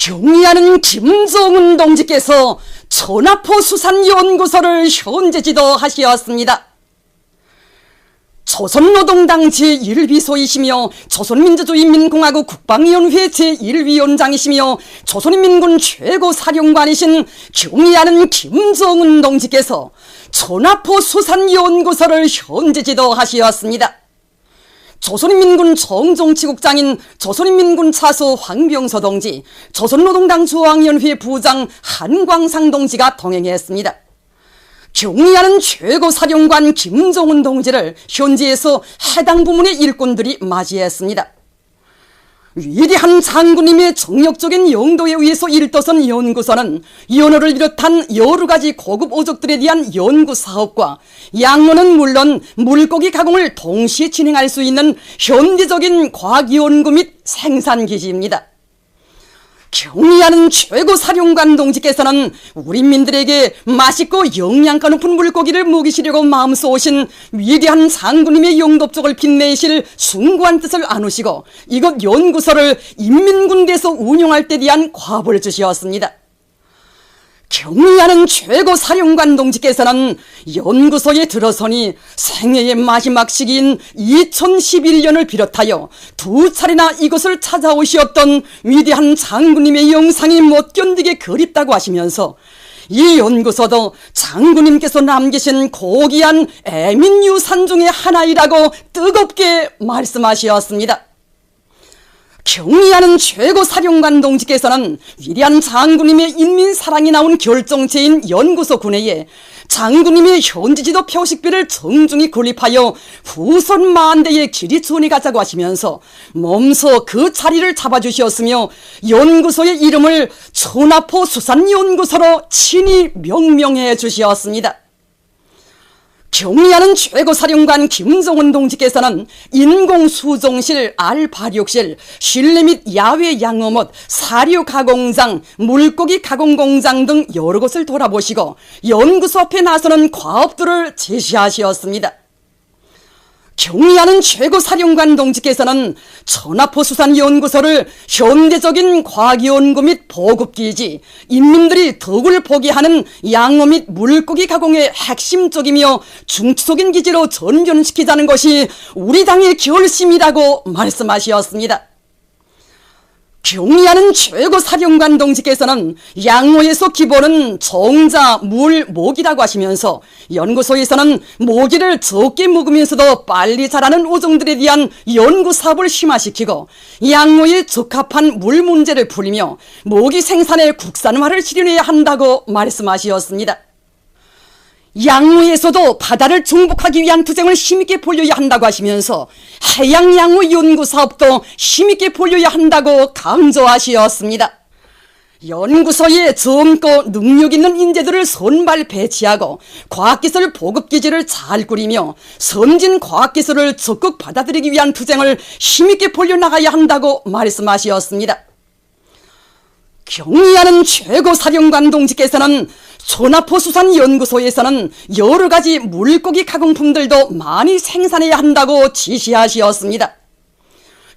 경의하는 김정은 동지께서 전하포 수산연구소를 현재 지도하시었습니다. 조선노동당 제1비서이시며 조선민주주의인민공화국 국방위원회 제1위원장이시며 조선인민군 최고사령관이신 경의하는 김정은 동지께서 전하포 수산연구소를 현재 지도하시었습니다. 조선인민군 정정치국장인 조선인민군 차수 황병서 동지, 조선노동당 중앙위원회 부장 한광상 동지가 동행했습니다. 경의하는 최고사령관 김정은 동지를 현지에서 해당 부문의 일꾼들이 맞이했습니다. 위대한 장군님의 정력적인 영도에 의해서 일떠선 연구소는 연어를 비롯한 여러가지 고급 어족들에 대한 연구사업과 양어는 물론 물고기 가공을 동시에 진행할 수 있는 현대적인 과학연구 및 생산기지입니다. 경의하는 최고사령관 동지께서는 우리 민들에게 맛있고 영양가 높은 물고기를 먹이시려고 마음쏘신 위대한 장군님의 영도적을 빛내실 숭고한 뜻을 안으시고 이곳 연구소를 인민군대에서 운영할 때 대한 과보를 주시었습니다. 경의하는 최고사령관 동지께서는 연구소에 들어서니 생애의 마지막 시기인 2011년을 비롯하여 두 차례나 이곳을 찾아오셨던 위대한 장군님의 영상이 못 견디게 그립다고 하시면서 이 연구소도 장군님께서 남기신 고귀한 애민유산 중의 하나이라고 뜨겁게 말씀하셨습니다. 경의하는 최고사령관 동지께서는 위대한 장군님의 인민사랑이 나온 결정체인 연구소 군회에 장군님의 현지지도 표식비를 정중히 건립하여 후손 만대의 길이 전해 가자고 하시면서 몸소 그 자리를 잡아주셨으며 연구소의 이름을 전하포 수산연구소로 친히 명명해 주셨습니다. 경의하는 최고사령관 김정은 동지께서는 인공수종실, 알발육실, 실내 및 야외 양어못, 사료 가공장, 물고기 가공공장 등 여러 곳을 돌아보시고 연구소 앞에 나서는 과업들을 제시하셨습니다. 경의하는 최고사령관 동지께서는 전하포 수산연구소를 현대적인 과학연구 및 보급기지, 인민들이 덕을 보게 하는 양어 및 물고기 가공의 핵심적이며 중추적인 기지로 전변시키자는 것이 우리 당의 결심이라고 말씀하셨습니다. 경의하는 최고사령관 동지께서는 양어에서 기본은 정자, 물, 모기라고 하시면서 연구소에서는 모기를 적게 먹으면서도 빨리 자라는 어종들에 대한 연구사업을 심화시키고 양어에 적합한 물 문제를 풀리며 모기 생산의 국산화를 실현해야 한다고 말씀하셨습니다. 양어에서도 바다를 정복하기 위한 투쟁을 힘있게 벌여야 한다고 하시면서 해양양어 연구사업도 힘있게 벌여야 한다고 강조하셨습니다. 연구소에 젊고 능력 있는 인재들을 선발 배치하고 과학기술 보급기지를 잘 꾸리며 선진 과학기술을 적극 받아들이기 위한 투쟁을 힘있게 벌여나가야 한다고 말씀하셨습니다. 경의하는 최고사령관 동지께서는 전하포 수산연구소에서는 여러가지 물고기 가공품들도 많이 생산해야 한다고 지시하셨습니다.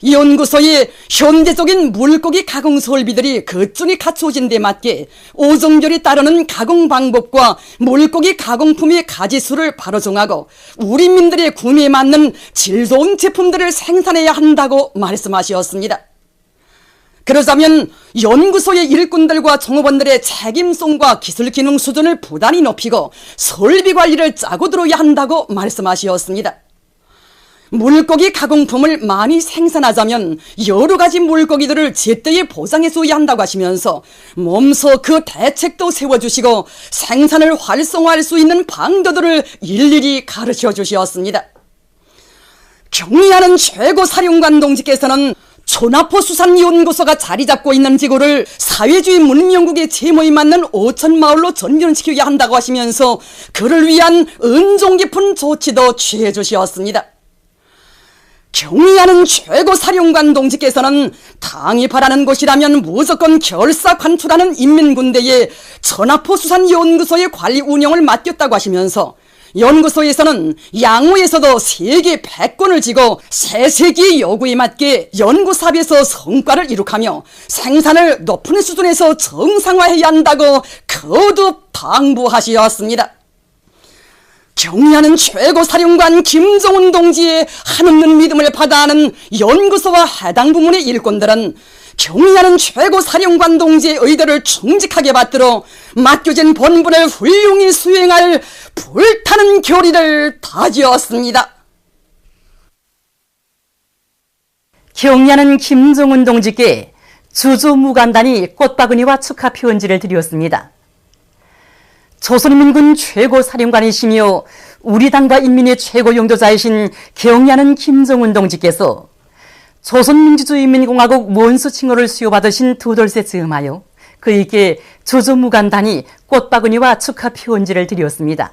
연구소에 현대적인 물고기 가공 설비들이 급준히 갖춰진 데 맞게 어종별에 따르는 가공 방법과 물고기 가공품의 가지수를 바로 정하고 우리민들의 구매에 맞는 질 좋은 제품들을 생산해야 한다고 말씀하셨습니다. 그러자면 연구소의 일꾼들과 종업원들의 책임성과 기술 기능 수준을 부단히 높이고 설비 관리를 짜고 들어야 한다고 말씀하셨습니다. 물고기 가공품을 많이 생산하자면 여러 가지 물고기들을 제때에 보장해줘야 한다고 하시면서 몸소 그 대책도 세워주시고 생산을 활성화할 수 있는 방도들을 일일이 가르쳐 주셨습니다. 경의하는 최고사령관 동지께서는 전하포 수산연구소가 자리 잡고 있는 지구를 사회주의 문명국의 제모에 맞는 5천마을로 전변시켜야 한다고 하시면서 그를 위한 은종 깊은 조치도 취해 주셨습니다. 경의하는 최고사령관 동지께서는 당이 바라는 곳이라면 무조건 결사관투라는 인민군대에 전하포 수산연구소의 관리 운영을 맡겼다고 하시면서 연구소에서는 양호에서도 세계 100권을 지고 새세기 요구에 맞게 연구 사업에서 성과를 이룩하며 생산을 높은 수준에서 정상화해야 한다고 거듭 당부하시었습니다. 경의하는 최고사령관 김정은 동지의 한없는 믿음을 받아하는 연구소와 해당 부문의 일꾼들은 경의하는 최고사령관 동지의 의도를 충직하게 받들어 맡겨진 본분을 훌륭히 수행할 불타는 결의를 다지었습니다. 경의하는 김정은 동지께 주조무간단이 꽃바구니와 축하 편지를 드렸습니다. 조선인민군 최고사령관이시며 우리 당과 인민의 최고 용도자이신 경의하는 김정은 동지께서 조선민주주의인민공화국 원수 칭호를 수여받으신 두 돌쇠 즈음하여 그에게 주조무간단이 꽃바구니와 축하 편지를 드렸습니다.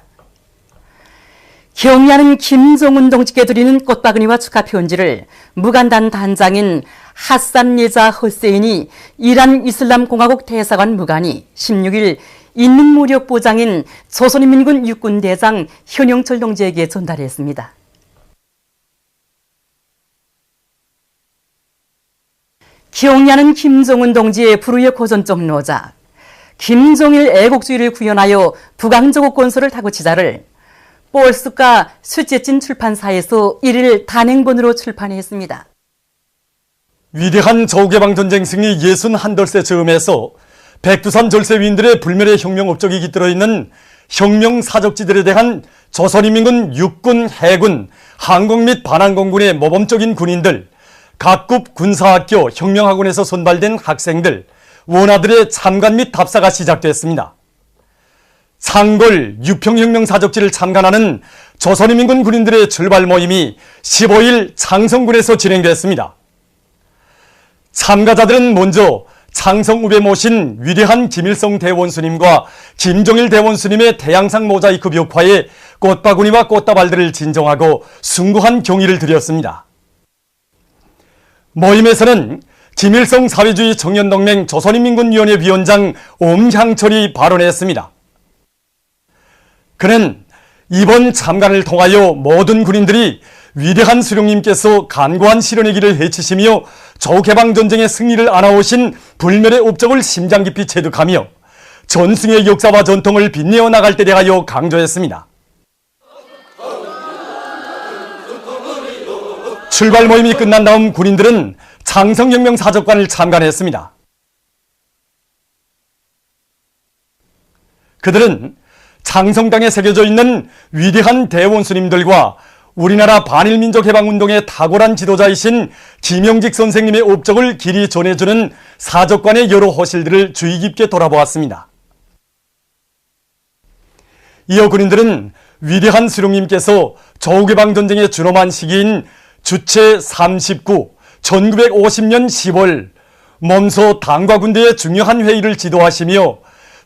경의하는 김정은 동지께 드리는 꽃바구니와 축하 편지를 무간단 단장인 하산 레자 허세인이 이란 이슬람공화국 대사관 무간이 16일 인민무력부장인 조선인민군 육군대장 현영철 동지에게 전달했습니다. 경의하는 김정은 동지의 불후의 고전적 노작, 김정일 애국주의를 구현하여 북왕조국 건설을 다구치자를 볼스가 쇠째진 출판사에서 1일 단행본으로 출판했습니다. 위대한 저우개방전쟁 승리 61돌세 즈음에서 백두산 절세위인들의 불멸의 혁명 업적이 깃들어 있는 혁명사적지들에 대한 조선인민군 육군, 해군, 항공 및 반항공군의 모범적인 군인들, 각급 군사학교, 혁명학원에서 선발된 학생들, 원아들의 참관 및 답사가 시작됐습니다. 상골 유평혁명사적지를 참관하는 조선인민군 군인들의 출발 모임이 15일 창성군에서 진행됐습니다. 참가자들은 먼저 창성읍에 모신 위대한 김일성 대원수님과 김정일 대원수님의 태양상 모자이크 벽화에 꽃바구니와 꽃다발들을 진정하고 숭고한 경의를 드렸습니다. 모임에서는 김일성 사회주의 청년동맹 조선인민군위원회 위원장 엄향철이 발언했습니다. 그는 이번 참관을 통하여 모든 군인들이 위대한 수령님께서 간고한 실현의 길을 헤치시며 조개방전쟁의 승리를 안아오신 불멸의 업적을 심장 깊이 체득하며 전승의 역사와 전통을 빛내어 나갈 때 대하여 강조했습니다. 출발 모임이 끝난 다음 군인들은 창성혁명 사적관을 참관했습니다. 그들은 창성당에 새겨져 있는 위대한 대원수님들과 우리나라 반일민족해방운동의 탁월한 지도자이신 김영직 선생님의 업적을 길이 전해주는 사적관의 여러 호실들을 주의 깊게 돌아보았습니다. 이어 군인들은 위대한 수령님께서 조국해방전쟁의 준엄한 시기인 주체 39, 1950년 10월 몸소 당과 군대의 중요한 회의를 지도하시며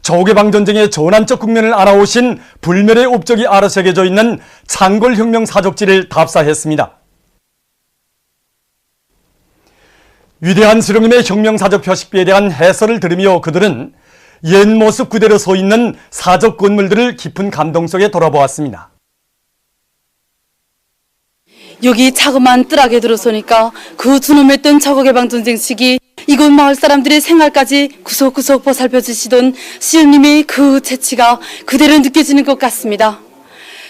조국해방전쟁의 전환적 국면을 알아오신 불멸의 업적이 아르새겨져 있는 창골혁명 사적지를 답사했습니다. 위대한 수령님의 혁명사적 표식비에 대한 해설을 들으며 그들은 옛 모습 그대로 서 있는 사적 건물들을 깊은 감동 속에 돌아보았습니다. 여기 자그마한 뜰하게 들어서니까 그 준엄했던 조국해방전쟁 시기 이곳 마을 사람들의 생활까지 구석구석 보살펴 주시던 시령님의 그 재치가 그대로 느껴지는 것 같습니다.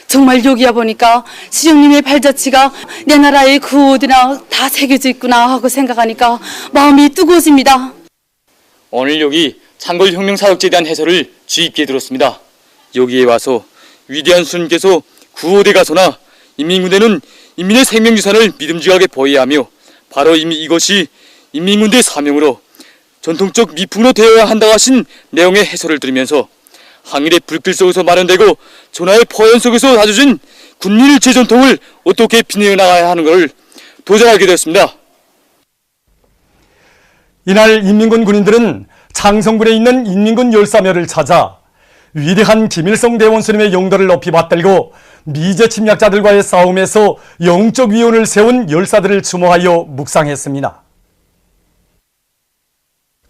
정말 여기 와보니까 시령님의 발자취가 내 나라의 그 어디나 다 새겨져 있구나 하고 생각하니까 마음이 뜨거워집니다. 오늘 여기 창골혁명사적지에 대한 해설을 주의 깊게 들었습니다. 여기에 와서 위대한 수님께서 구호대 가서나 인민군대는 인민의 생명유산을 믿음직하게 보호해야 하며 바로 이미 이것이 인민군대의 사명으로 전통적 미풍으로 되어야 한다고 하신 내용의 해설을 들으면서 항일의 불길 속에서 마련되고 전하의 포연 속에서 다져진 군민일체 전통을 어떻게 빛내어 나가야 하는 것을 도전 알게 되었습니다. 이날 인민군 군인들은 창성군에 있는 인민군 열사묘를 찾아 위대한 김일성 대원수님의 용도를 높이 받들고 미제 침략자들과의 싸움에서 영적 위원을 세운 열사들을 추모하여 묵상했습니다.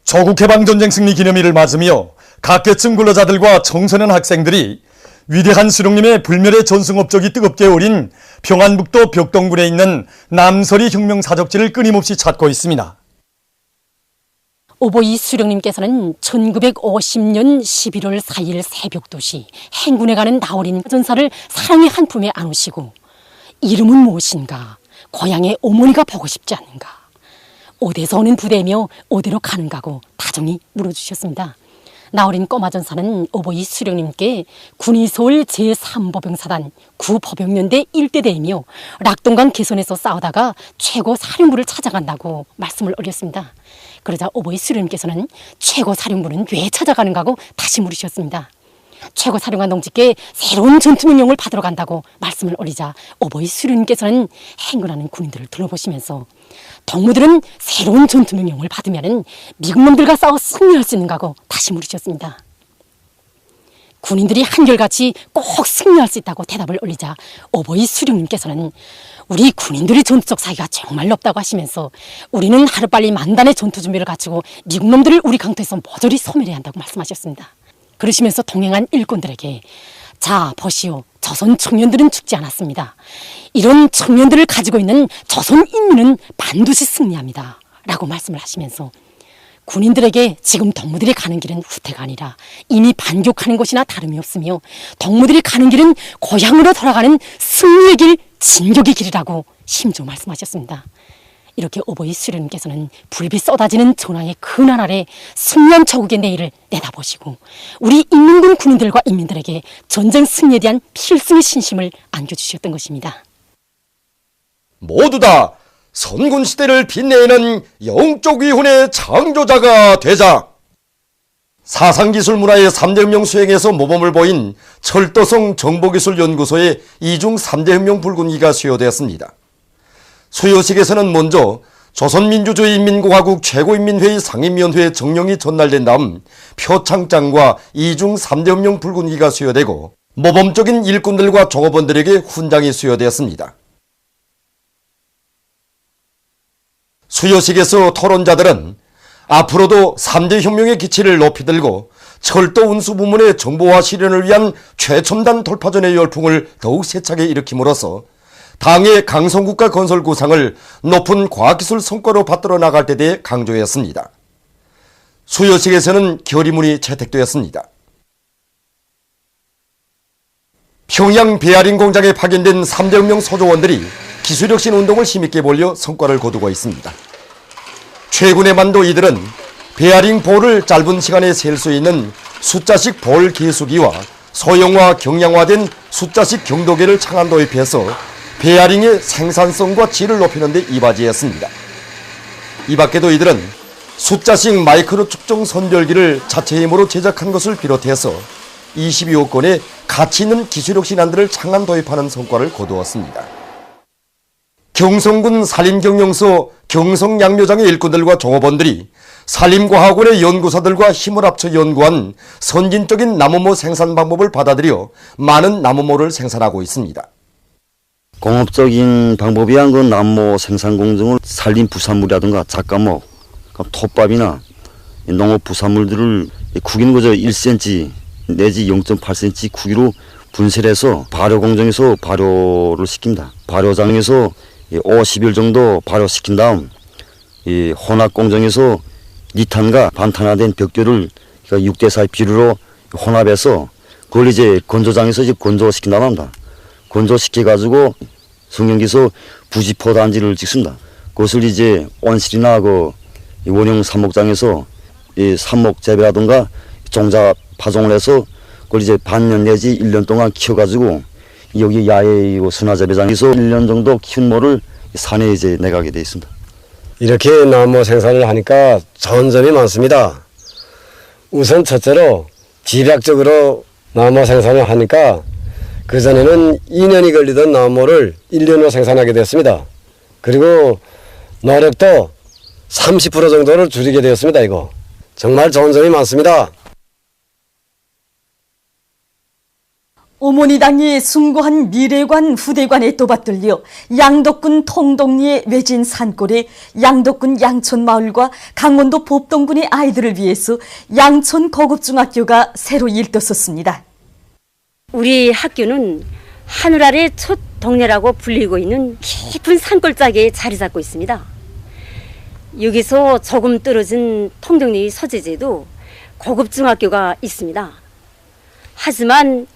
조국해방전쟁 승리 기념일을 맞으며 각계층 근로자들과 청소년 학생들이 위대한 수령님의 불멸의 전승업적이 뜨겁게 오린 평안북도 벽동군에 있는 남서리 혁명사적지를 끊임없이 찾고 있습니다. 오보이 수령님께서는 1950년 11월 4일 새벽 2시 행군에 가는 나어린 전사를 사랑의 한 품에 안으시고 이름은 무엇인가, 고향의 어머니가 보고 싶지 않은가, 어디서 오는 부대며 어디로 가는가고 다정히 물어주셨습니다. 나어린 꼬마 전사는 오보이 수령님께 군의서울 제3보병사단 9보병연대 1대대이며 락동강 개선에서 싸우다가 최고 사령부를 찾아간다고 말씀을 올렸습니다. 그러자 오보이 수령님께서는 최고 사령부는 왜 찾아가는가고 다시 물으셨습니다. 최고 사령관 동지께 새로운 전투명령을 받으러 간다고 말씀을 올리자 오보이 수령님께서는 행군하는 군인들을 둘러보시면서 동무들은 새로운 전투명령을 받으면 미국놈들과 싸워 승리할 수 있는가고 다시 물으셨습니다. 군인들이 한결같이 꼭 승리할 수 있다고 대답을 올리자 오보이 수령님께서는 우리 군인들의 전투적 사기가 정말 높다고 하시면서 우리는 하루빨리 만단의 전투 준비를 갖추고 미국놈들을 우리 강토에서 모조리 소멸해야 한다고 말씀하셨습니다. 그러시면서 동행한 일꾼들에게 자 보시오, 조선 청년들은 죽지 않았습니다. 이런 청년들을 가지고 있는 조선 인민은 반드시 승리합니다 라고 말씀을 하시면서 군인들에게 지금 동무들이 가는 길은 후퇴가 아니라 이미 반격하는 곳이나 다름이 없으며 동무들이 가는 길은 고향으로 돌아가는 승리의 길, 진격의 길이라고 심조 말씀하셨습니다. 이렇게 오보이 수령님께서는 불빛 쏟아지는 전황의 그 날 아래 승리한 조국의 내일을 내다보시고 우리 인민군 군인들과 인민들에게 전쟁 승리에 대한 필승의 신심을 안겨주셨던 것입니다. 모두 다 선군시대를 빛내는 영적 위훈의 창조자가 되자. 사상기술문화의 3대혁명 수행에서 모범을 보인 철도성 정보기술연구소의 이중 3대혁명 붉은기가 수여되었습니다. 수여식에서는 먼저 조선민주주의인민공화국 최고인민회의 상임위원회 정령이 전달된 다음 표창장과 이중 3대혁명 붉은기가 수여되고 모범적인 일꾼들과 종업원들에게 훈장이 수여되었습니다. 수여식에서 토론자들은 앞으로도 3대 혁명의 기치를 높이 들고 철도 운수 부문의 정보화 실현을 위한 최첨단 돌파전의 열풍을 더욱 세차게 일으킴으로써 당의 강성국가 건설 구상을 높은 과학기술 성과로 받들어 나갈 데 대해 강조했습니다. 수여식에서는 결의문이 채택되었습니다. 평양 베어링 공장에 파견된 3대 혁명 소조원들이 기술혁신 운동을 힘있게 벌여 성과를 거두고 있습니다. 최근에 만도 이들은 베어링 볼을 짧은 시간에 셀 수 있는 숫자식 볼 계수기와 소형화 경량화된 숫자식 경도계를 창안 도입해서 베어링의 생산성과 질을 높이는 데 이바지했습니다. 이 밖에도 이들은 숫자식 마이크로 측정 선별기를 자체 힘으로 제작한 것을 비롯해서 22억 건의 가치 있는 기술혁신안들을 창안 도입하는 성과를 거두었습니다. 경성군 산림경영소 경성양묘장의 일꾼들과 종업원들이 산림과학원의 연구사들과 힘을 합쳐 연구한 선진적인 나무모 생산 방법을 받아들여 많은 나무모를 생산하고 있습니다. 공업적인 방법이 한 건 나무모 생산 공정을 산림 부산물이라든가 작과목, 톱밥이나 농업 부산물들을 구기는 거죠. 1cm 내지 0.8cm 구기로 분쇄해서 발효 공정에서 발효를 시킵니다. 발효장에서 50일 정도 발효시킨 다음 혼합 공정에서 니탄과 반탄화된 벽돌을 6대4의 비료로 혼합해서 그걸 이제 건조장에서 이제 건조시킨다고 합니다. 건조시켜가지고 성형기서 부지포 단지를 찍습니다. 그것을 이제 온실이나 원형 삽목장에서 삽목 재배하던가 종자 파종을 해서 그걸 이제 반년 내지 1년 동안 키워가지고 여기 야외 순화재배장에서 1년 정도 키운 모를 산에 이제 내가게 되어 있습니다. 이렇게 나무 생산을 하니까 좋은 점이 많습니다. 우선 첫째로 집약적으로 나무 생산을 하니까 그전에는 2년이 걸리던 나무를 1년으로 생산하게 됐습니다. 그리고 노력도 30% 정도를 줄이게 되었습니다. 이거 정말 좋은 점이 많습니다. 어머니 당이 숭고한 미래관 후대관에 또받들려 양덕군 통동리의 외진 산골에 양덕군 양촌마을과 강원도 법동군의 아이들을 위해서 양촌 고급중학교가 새로 일떴었습니다. 우리 학교는 하늘 아래 첫 동네라고 불리고 있는 깊은 산골짜기에 자리 잡고 있습니다. 여기서 조금 떨어진 통덕리 서재제도 고급 중학교가 있습니다. 하지만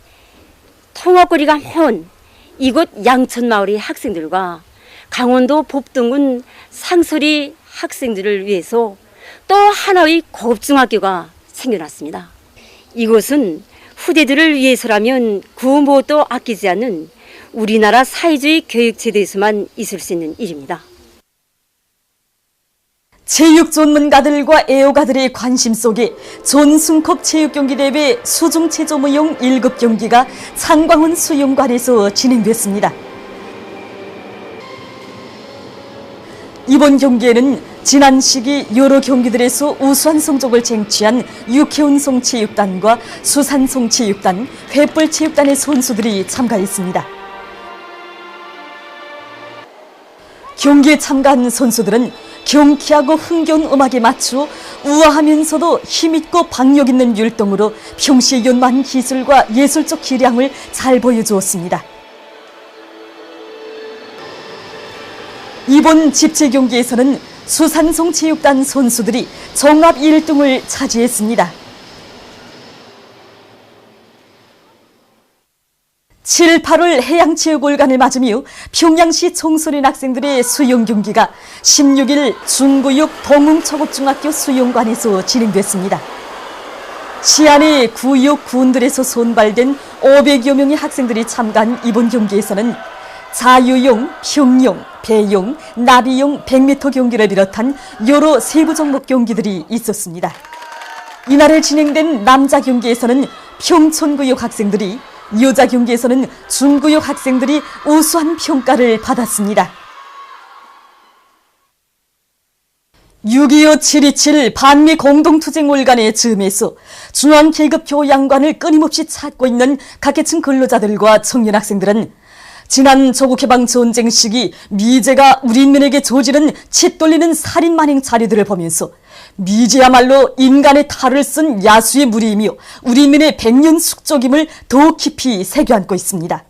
통학거리가 먼 이곳 양천마을의 학생들과 강원도 법동군 상서리 학생들을 위해서 또 하나의 고급 중학교가 생겨났습니다. 이곳은 후대들을 위해서라면 그 무엇도 아끼지 않는 우리나라 사회주의 교육제도에서만 있을 수 있는 일입니다. 체육 전문가들과 애호가들의 관심 속에 전순컵 체육경기대회 수중체조무용 1급 경기가 창광원 수영관에서 진행됐습니다. 이번 경기에는 지난 시기 여러 경기들에서 우수한 성적을 쟁취한 육해운송체육단과 수산송체육단, 횃불체육단의 선수들이 참가했습니다. 경기에 참가한 선수들은 경쾌하고 흥겨운 음악에 맞추어 우아하면서도 힘있고 박력 있는 율동으로 평시에 연마한 기술과 예술적 기량을 잘 보여주었습니다. 이번 집체 경기에서는 수산송체육단 선수들이 종합 1등을 차지했습니다. 7, 8월 해양체육월간을 맞으며 평양시 청소년 학생들의 수영 경기가 16일 중구역 동흥초급중학교 수영관에서 진행됐습니다. 시안의 구역 군들에서 선발된 500여 명의 학생들이 참가한 이번 경기에서는 자유형, 평영, 배영, 나비형 100m 경기를 비롯한 여러 세부 종목 경기들이 있었습니다. 이날에 진행된 남자 경기에서는 평촌구역 학생들이, 여자 경기에서는 중구역 학생들이 우수한 평가를 받았습니다. 6.25 7.27 반미 공동투쟁월간의 즈음에서 중앙계급교양관을 끊임없이 찾고 있는 각계층 근로자들과 청년학생들은 지난 조국해방 전쟁 시기 미제가 우리 인민에게 저지른 치돌리는 살인 만행 자료들을 보면서 미제야말로 인간의 탈을 쓴 야수의 무리이며 우리 인민의 백년 숙적임을 더 깊이 새겨안고 있습니다.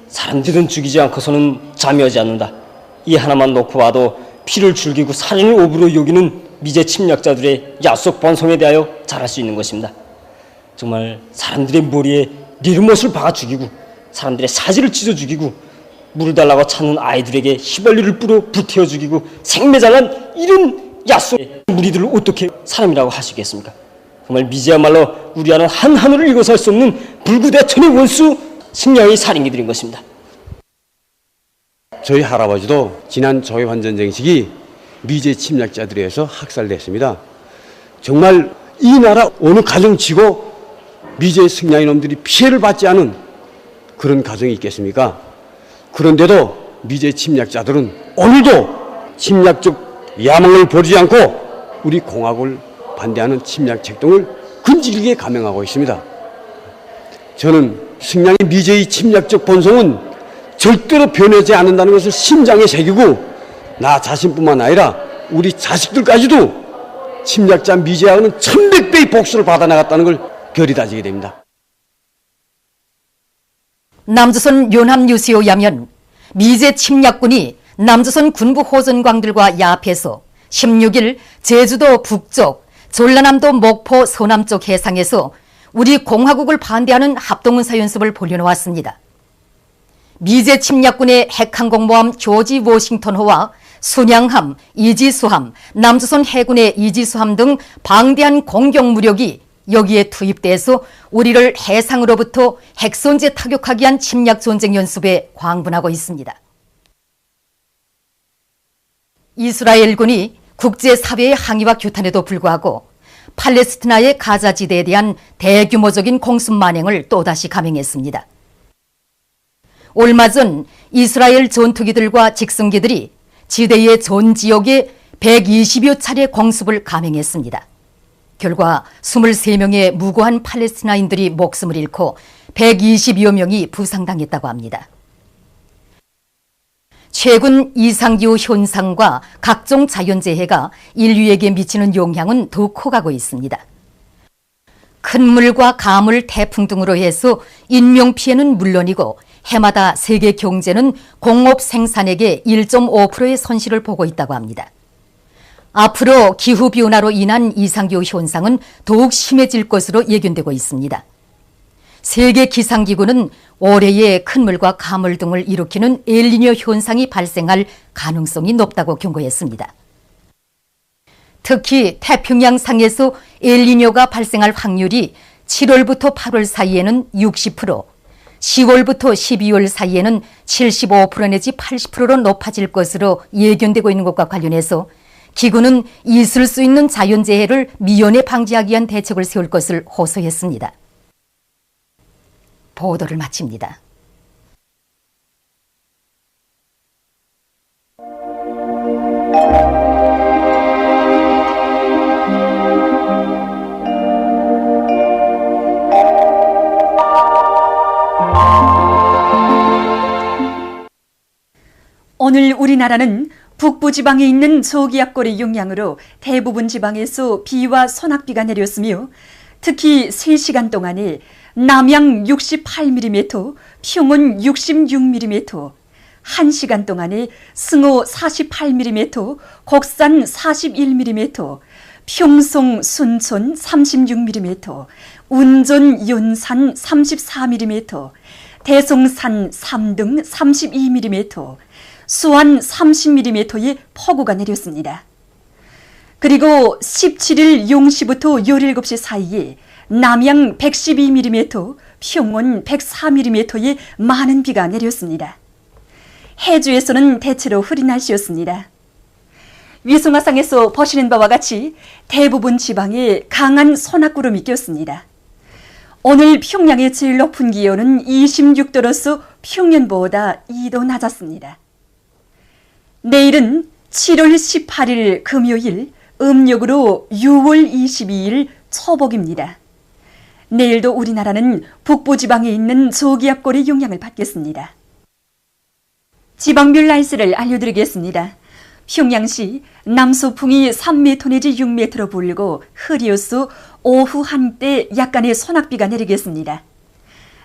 사람들은 죽이지 않고서는 잠이 오지 않는다. 이 하나만 놓고 봐도 피를 즐기고 살인을 오브로 여기는 미제 침략자들의 야속 번성에 대하여 잘할 수 있는 것입니다. 정말 사람들의 머리에 리르못을 박아 죽이고 사람들의 사지를 찢어 죽이고 물을 달라고 찾는 아이들에게 휘발유를 뿌려 불태워 죽이고 생매장한 이런 야속의 무리들을 어떻게 사람이라고 할 수 있겠습니까? 정말 미제야말로 우리와는 한 하늘을 읽어서 할 수 없는 불구대천의 원수 승려의 살인기들인 것입니다. 저희 할아버지도 지난 조해환전쟁 시기 미제 침략자들에 의해서 학살됐습니다. 정말 이 나라 어느 가정치고 미제 승려의 놈들이 피해를 받지 않은 그런 가정이 있겠습니까? 그런데도 미제 침략자들은 오늘도 침략적 야망을 버리지 않고 우리 공화국을 반대하는 침략 책동을 근질기게 감행하고 있습니다. 저는 승량의 미제의 침략적 본성은 절대로 변하지 않는다는 것을 심장에 새기고 나 자신뿐만 아니라 우리 자식들까지도 침략자 미제하고는 1100배의 복수를 받아나갔다는 걸 결의 다지게 됩니다. 남조선 연합뉴스에 의하면 미제 침략군이 남조선 군부 호전광들과 야합해서 16일 제주도 북쪽, 전라남도 목포 서남쪽 해상에서 우리 공화국을 반대하는 합동군사 연습을 벌여놓았습니다. 미제 침략군의 핵항공모함 조지 워싱턴호와 순양함, 이지수함, 남조선 해군의 이지수함 등 방대한 공격 무력이 여기에 투입돼서 우리를 해상으로부터 핵선제 타격하기 위한 침략 전쟁 연습에 광분하고 있습니다. 이스라엘군이 국제사회의 항의와 규탄에도 불구하고 팔레스티나의 가자지대에 대한 대규모적인 공습 만행을 또다시 감행했습니다. 얼마 전 이스라엘 전투기들과 직승기들이 지대의 전 지역에 120여 차례 공습을 감행했습니다. 결과 23명의 무고한 팔레스티나인들이 목숨을 잃고 120여 명이 부상당했다고 합니다. 최근 이상기후 현상과 각종 자연재해가 인류에게 미치는 영향은 더 커가고 있습니다. 큰 물과 가물, 태풍 등으로 해서 인명피해는 물론이고 해마다 세계 경제는 공업 생산액의 1.5%의 손실을 보고 있다고 합니다. 앞으로 기후변화로 인한 이상기후 현상은 더욱 심해질 것으로 예견되고 있습니다. 세계 기상기구는 올해에 큰 물과 가물 등을 일으키는 엘니뇨 현상이 발생할 가능성이 높다고 경고했습니다. 특히 태평양 상에서 엘니뇨가 발생할 확률이 7월부터 8월 사이에는 60%, 10월부터 12월 사이에는 75% 내지 80%로 높아질 것으로 예견되고 있는 것과 관련해서 기구는 있을 수 있는 자연재해를 미연에 방지하기 위한 대책을 세울 것을 호소했습니다. 보도를 마칩니다. 오늘 우리나라는 북부지방에 있는 저기압골의 영향으로 대부분 지방에서 비와 소낙비가 내렸으며 특히 3시간 동안에 남양 68mm, 평원 66mm, 1시간 동안에 승호 48mm, 곡산 41mm, 평송 순천 36mm, 운전 연산 34mm, 대송산 3등 32mm, 수안 30mm의 폭우가 내렸습니다. 그리고 17일 0시부터 17시 사이에 남양 112mm, 평원 104mm의 많은 비가 내렸습니다. 해주에서는 대체로 흐린 날씨였습니다. 위성화상에서 보시는 바와 같이 대부분 지방에 강한 소낙구름이 꼈습니다. 오늘 평양의 제일 높은 기온은 26도로서 평년보다 2도 낮았습니다. 내일은 7월 18일 금요일, 음력으로 6월 22일 초복입니다. 내일도 우리나라는 북부지방에 있는 저기압골의 영향을 받겠습니다. 지방별 날씨를 알려드리겠습니다. 평양시 남서풍이 3m 내지 6m로 불고 흐려서 오후 한때 약간의 소낙비가 내리겠습니다.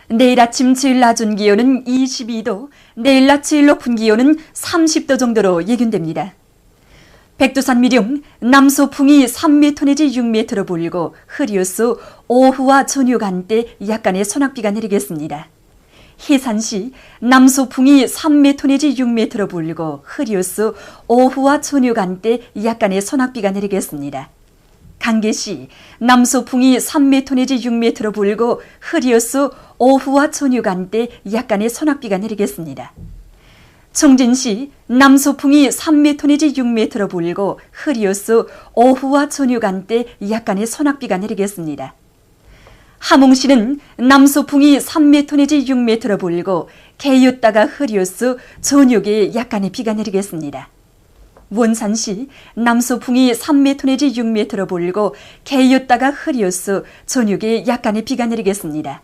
내일 아침 제일 낮은 기온은 22도, 내일 낮 제일 높은 기온은 30도 정도로 예견됩니다. 백두산 미령 남서풍이 3m 내지 6m로 불고 흐려서 오후와 저녁 한때 약간의 소낙비가 내리겠습니다. 해산시 남서풍이 3m 내지 6m로 불고 흐려서 오후와 저녁 한때 약간의 소낙비가 내리겠습니다. 강계시 남서풍이 3m 내지 6m로 불고 흐려서 오후와 저녁 한때 약간의 소낙비가 내리겠습니다. 청진시 남서풍이 3m 내지 6m로 불고 흐려서 오후와 저녁 한때 약간의 소낙비가 내리겠습니다. 함흥시는 남서풍이 3m 내지 6m로 불고 개였다가 흐려서 저녁에 약간의 비가 내리겠습니다. 원산시 남서풍이 3m 내지 6m로 불고 개였다가 흐려서 저녁에 약간의 비가 내리겠습니다.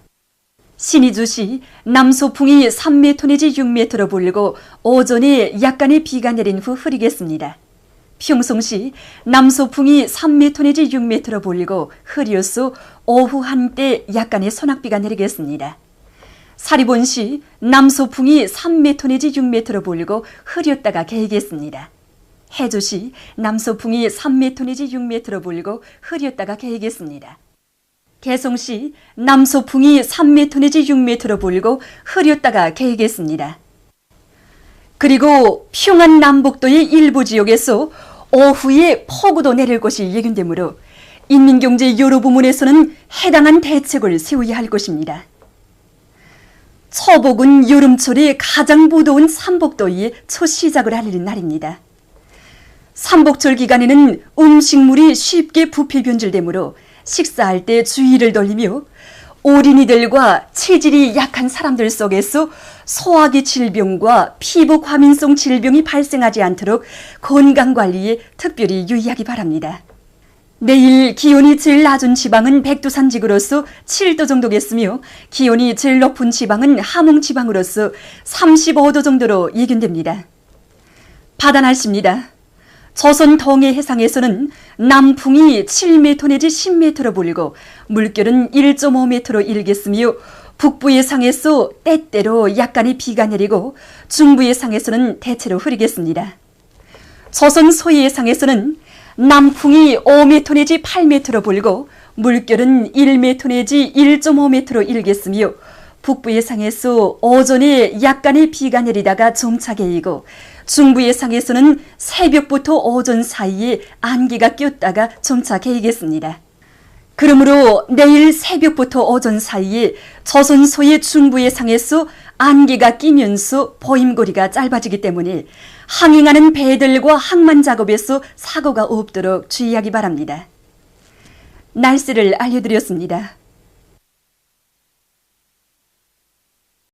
신의주시 남서풍이 3m 내지 6m로 불고 오전에 약간의 비가 내린 후 흐리겠습니다. 평송시 남서풍이 3m 내지 6m로 불고 흐려서 오후 한때 약간의 소낙비가 내리겠습니다. 사리본시 남서풍이 3m 내지 6m로 불고 흐렸다가 개겠습니다. 해주시 남서풍이 3m 내지 6m로 불고 흐렸다가 개겠습니다. 개성시 남서풍이 3m 내지 6m로 불고 흐렸다가 개겠습니다. 그리고 평안 남북도의 일부 지역에서 오후에 폭우도 내릴 것이 예견되므로 인민경제 여러 부문에서는 해당한 대책을 세워야 할 것입니다. 초복은 여름철에 가장 무더운 삼복더위의 첫 시작을 알리는 날입니다. 삼복철 기간에는 음식물이 쉽게 부패 변질되므로 식사할 때 주의를 돌리며 어린이들과 체질이 약한 사람들 속에서 소화기 질병과 피부 과민성 질병이 발생하지 않도록 건강관리에 특별히 유의하기 바랍니다. 내일 기온이 제일 낮은 지방은 백두산 지구로서 7도 정도겠으며 기온이 제일 높은 지방은 함흥 지방으로서 35도 정도로 예견됩니다. 바다 날씨입니다. 조선 동해 해상에서는 남풍이 7m 내지 10m로 불고 물결은 1.5m로 일겠으며 북부 해상에서 때때로 약간의 비가 내리고 중부 해상에서는 대체로 흐리겠습니다. 조선 소해 해상에서는 남풍이 5m 내지 8m로 불고 물결은 1m 내지 1.5m로 일겠으며 북부 해상에서 오전에 약간의 비가 내리다가 점차게 이고 중부 해상에서는 새벽부터 오전 사이에 안개가 꼈다가 점차 개이겠습니다. 그러므로 내일 새벽부터 오전 사이에 조선 소해 중부 해상에서 안개가 끼면서 보임거리가 짧아지기 때문에 항행하는 배들과 항만 작업에서 사고가 없도록 주의하기 바랍니다. 날씨를 알려드렸습니다.